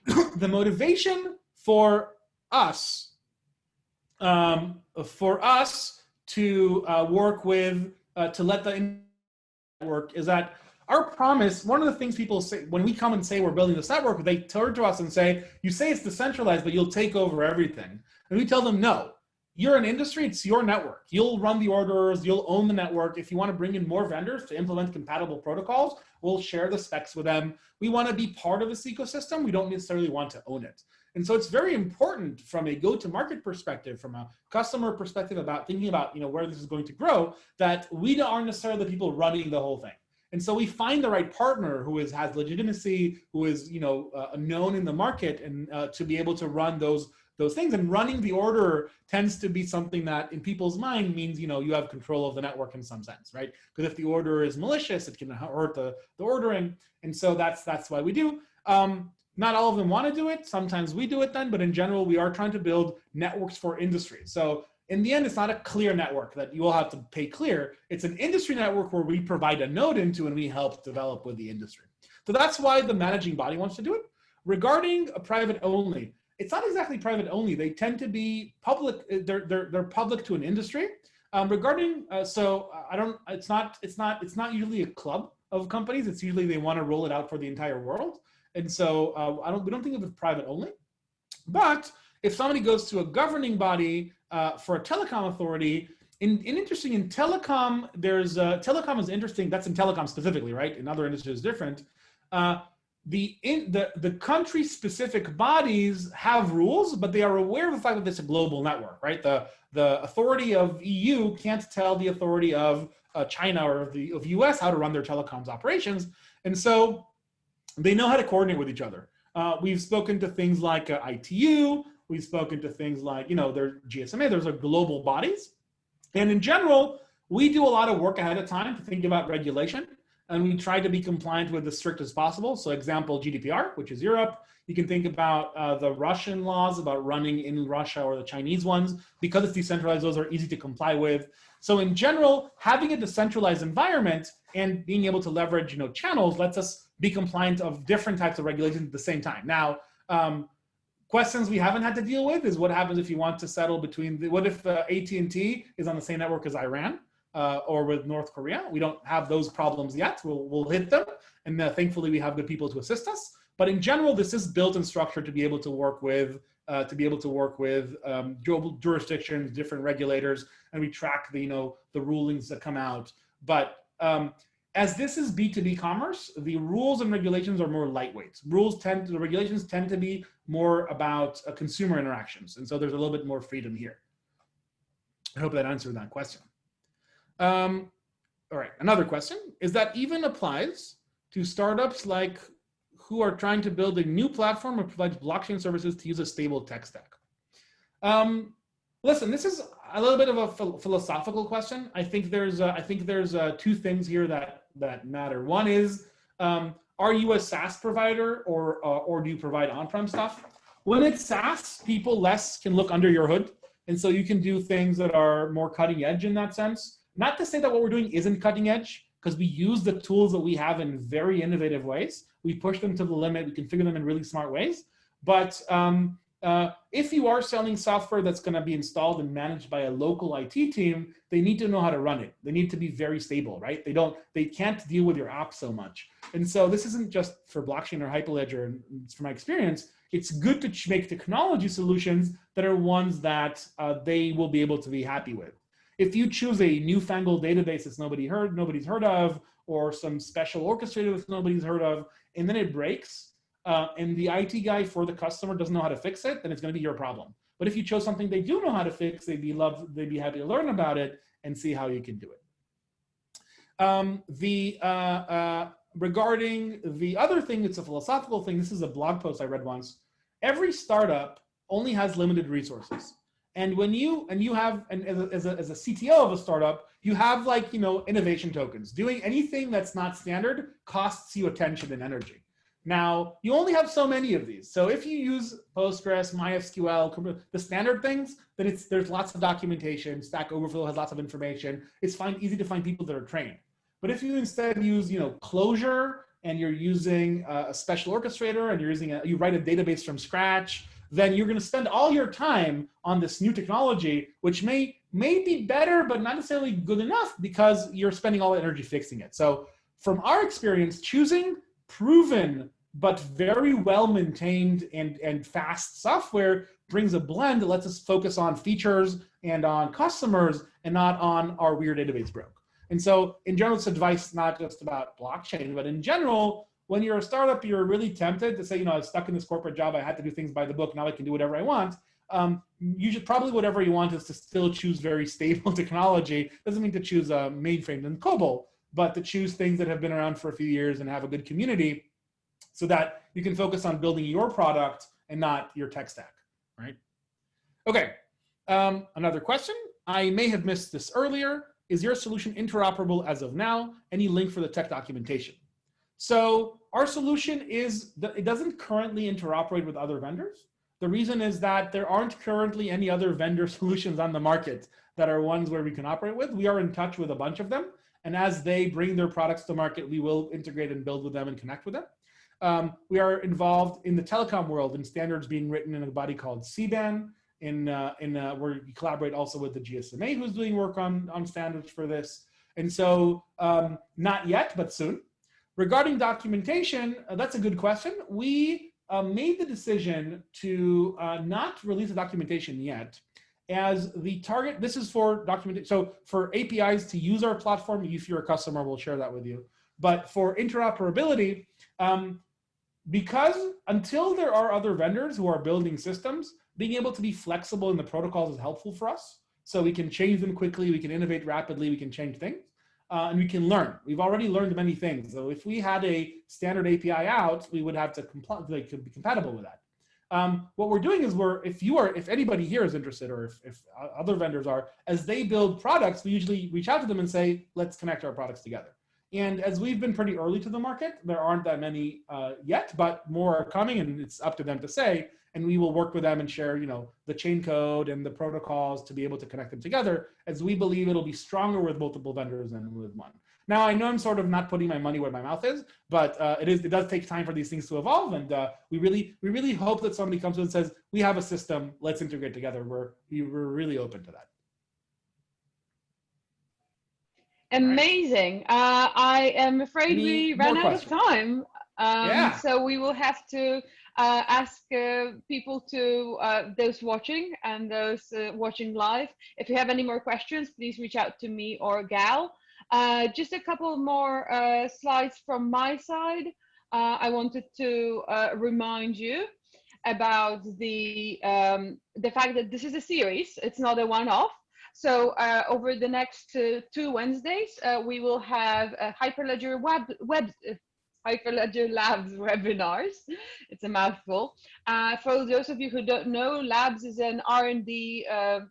The motivation for us to work with, to let the network is that our promise, one of the things people say, when we come and say we're building this network, they turn to us and say, you say it's decentralized, but you'll take over everything. And we tell them, no. You're an industry, it's your network. You'll run the orders, you'll own the network. If you want to bring in more vendors to implement compatible protocols, we'll share the specs with them. We want to be part of this ecosystem. We don't necessarily want to own it. And so it's very important from a go-to-market perspective, from a customer perspective about thinking about where this is going to grow, that we aren't necessarily the people running the whole thing. And so we find the right partner who has legitimacy, who is known in the market, and to be able to run those things. And running the order tends to be something that in people's mind means you have control of the network in some sense, right? Because if the order is malicious, it can hurt the ordering. And so that's why we do. Not all of them want to do it. Sometimes we do it then, but in general, we are trying to build networks for industry. So in the end, it's not a clear network that you all have to pay clear. It's an industry network where we provide a node into and we help develop with the industry. So that's why the managing body wants to do it. Regarding a private only, it's not exactly private only. They tend to be public. They're public to an industry. It's not usually a club of companies. It's usually they want to roll it out for the entire world. And so we don't think of it private only. But if somebody goes to a governing body for a telecom authority, in telecom, telecom is interesting. That's in telecom specifically, right? In other industries, it's different. The country-specific bodies have rules, but they are aware of the fact that it's a global network, right? The authority of EU can't tell the authority of China or of US how to run their telecoms operations, and so they know how to coordinate with each other. We've spoken to things like ITU. We've spoken to things like their GSMA. Those are global bodies, and in general, we do a lot of work ahead of time to think about regulation. And we try to be compliant with as strict as possible. So example, GDPR, which is Europe. You can think about the Russian laws about running in Russia or the Chinese ones. Because it's decentralized, those are easy to comply with. So in general, having a decentralized environment and being able to leverage channels lets us be compliant of different types of regulations at the same time. Now, questions we haven't had to deal with is what happens if you want to settle between, what if AT&T is on the same network as Iran? or with North Korea. We don't have those problems yet. We'll hit them, and thankfully we have good people to assist us. But in general, this is built and structured to be able to work with jurisdictions, different regulators, and we track the rulings that come out. But as this is B2B commerce, the rules and regulations are more lightweight. The regulations tend to be more about consumer interactions, and so there's a little bit more freedom here. I hope that answered that question. All right, another question is that even applies to startups like who are trying to build a new platform that provides blockchain services to use a stable tech stack. Listen, this is a little bit of a philosophical question. I think there's two things here that matter. One is, are you a SaaS provider or do you provide on-prem stuff? When it's SaaS, people can look under your hood, and so you can do things that are more cutting edge in that sense. Not to say that what we're doing isn't cutting edge, because we use the tools that we have in very innovative ways. We push them to the limit. We configure them in really smart ways. But if you are selling software that's going to be installed and managed by a local IT team, they need to know how to run it. They need to be very stable, right? They can't deal with your app so much. And so this isn't just for blockchain or Hyperledger. And from my experience, it's good to make technology solutions that are ones that they will be able to be happy with. If you choose a newfangled database that nobody's heard of, or some special orchestrator that nobody's heard of, and then it breaks, and the IT guy for the customer doesn't know how to fix it, then it's going to be your problem. But if you chose something they do know how to fix, they'd be happy to learn about it and see how you can do it. Regarding the other thing, it's a philosophical thing. This is a blog post I read once. Every startup only has limited resources. And when as a CTO of a startup, you have innovation tokens. Doing anything that's not standard costs you attention and energy. Now, you only have so many of these. So if you use Postgres, MySQL, the standard things, then there's lots of documentation. Stack Overflow has lots of information. It's easy to find people that are trained. But if you instead use Clojure, and you're using a special orchestrator, and you write a database from scratch, then you're going to spend all your time on this new technology, which may be better, but not necessarily good enough because you're spending all the energy fixing it. So from our experience, choosing proven but very well maintained and fast software brings a blend that lets us focus on features and on customers and not on our weird database broke. And so in general, it's advice not just about blockchain, but in general, when you're a startup, you're really tempted to say, I was stuck in this corporate job. I had to do things by the book. Now I can do whatever I want. You should probably, whatever you want is to still choose very stable technology. Doesn't mean to choose a mainframe and COBOL, but to choose things that have been around for a few years and have a good community so that you can focus on building your product and not your tech stack, right? Okay, another question. I may have missed this earlier. Is your solution interoperable as of now? Any link for the tech documentation? So our solution it doesn't currently interoperate with other vendors. The reason is that there aren't currently any other vendor solutions on the market that are ones where we can operate with. We are in touch with a bunch of them. And as they bring their products to market, we will integrate and build with them and connect with them. We are involved in the telecom world in standards being written in a body called CBAN, where we collaborate also with the GSMA, who's doing work on standards for this. And so not yet, but soon. Regarding documentation, that's a good question. We made the decision to not release the documentation yet, as the target. This is for documentation. So for APIs to use our platform, if you're a customer, we'll share that with you. But for interoperability, because until there are other vendors who are building systems, being able to be flexible in the protocols is helpful for us. So we can change them quickly, we can innovate rapidly, we can change things. And we can learn. We've already learned many things. So if we had a standard API out, we would have to could be compatible with that. What we're doing is if anybody here is interested, or if other vendors are, as they build products, we usually reach out to them and say, let's connect our products together. And as we've been pretty early to the market, there aren't that many yet, but more are coming, and it's up to them to say. And we will work with them and share, the chain code and the protocols to be able to connect them together, as we believe it'll be stronger with multiple vendors than with one. Now, I know I'm sort of not putting my money where my mouth is, but it does take time for these things to evolve, and we really hope that somebody comes to and says, we have a system, let's integrate together. We're really open to that. Amazing. I am afraid Any we more ran out of questions? time. Yeah. So we will have to ask people to, those watching and those watching live, if you have any more questions, please reach out to me or Gal. Just a couple more slides from my side. I wanted to remind you about the fact that this is a series. It's not a one-off. So over the next 2 Wednesdays, we will have a Hyperledger Hyperledger Labs webinars. It's a mouthful. For those of you who don't know, Labs is an R&D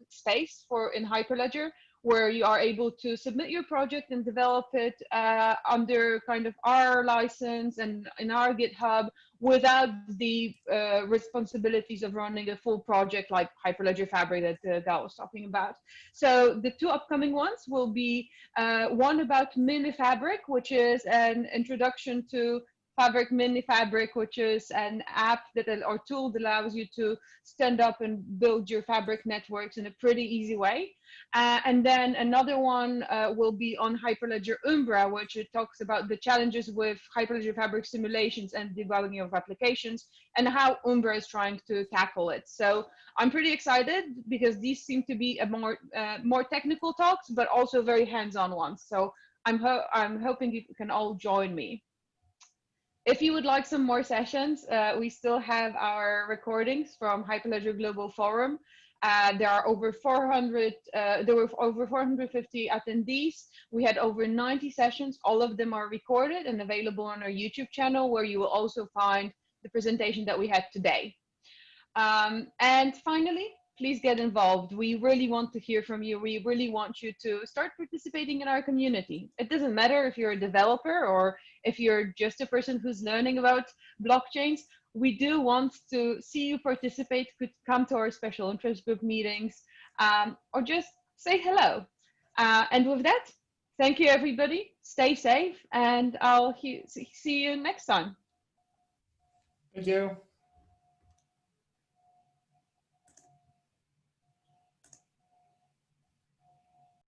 space in Hyperledger, where you are able to submit your project and develop it under kind of our license and in our GitHub, without the responsibilities of running a full project like Hyperledger Fabric that Gal was talking about. So the 2 upcoming ones will be one about Mini Fabric, which is an introduction to Fabric Mini Fabric, which is an app or tool that allows you to stand up and build your Fabric networks in a pretty easy way. And then another one will be on Hyperledger Umbra, which it talks about the challenges with Hyperledger Fabric simulations and debugging of applications, and how Umbra is trying to tackle it. So I'm pretty excited because these seem to be a more technical talks, but also very hands-on ones. So I'm hoping you can all join me. If you would like some more sessions, we still have our recordings from Hyperledger Global Forum. There were over 450 attendees. We had over 90 sessions. All of them are recorded and available on our YouTube channel, where you will also find the presentation that we had today. And finally, please get involved. We really want to hear from you. We really want you to start participating in our community. It doesn't matter if you're a developer or if you're just a person who's learning about blockchains. We do want to see you participate, could come to our special interest group meetings, or just say hello. And with that, thank you, everybody. Stay safe, and I'll see you next time. Thank you.